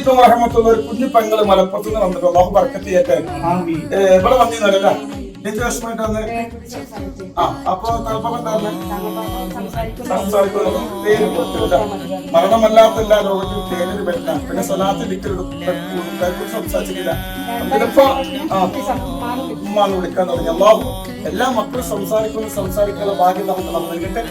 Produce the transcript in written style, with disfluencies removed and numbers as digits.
അലൈക്കും വറഹ്മത്തുള്ള ഒരു കുഞ്ഞു പെങ്ങള് മലപ്പുറത്ത് നിന്ന് വന്നിട്ട് അള്ളാഹു ബർക്കത്ത് ചെയ്യട്ടെ. ഇവിടെ വന്നിരുന്നല്ല എനിക്ക് വിഷമമായിട്ട് വന്ന് അപ്പൊ പേര് കൊടുത്തില്ല. മരണമല്ലാത്ത എല്ലാ രോഗത്തിനും പേരിന് പറ്റാം. പിന്നെ സ്വലാത്ത് സംസാരിച്ചിട്ടില്ല. ചിലപ്പോ ഉമ്മാന്ന് വിളിക്കാൻ തുടങ്ങി. അള്ളാഹു എല്ലാ മക്കളും സംസാരിക്കാനുള്ള ഭാഗ്യം നമുക്ക് നൽകട്ടെ.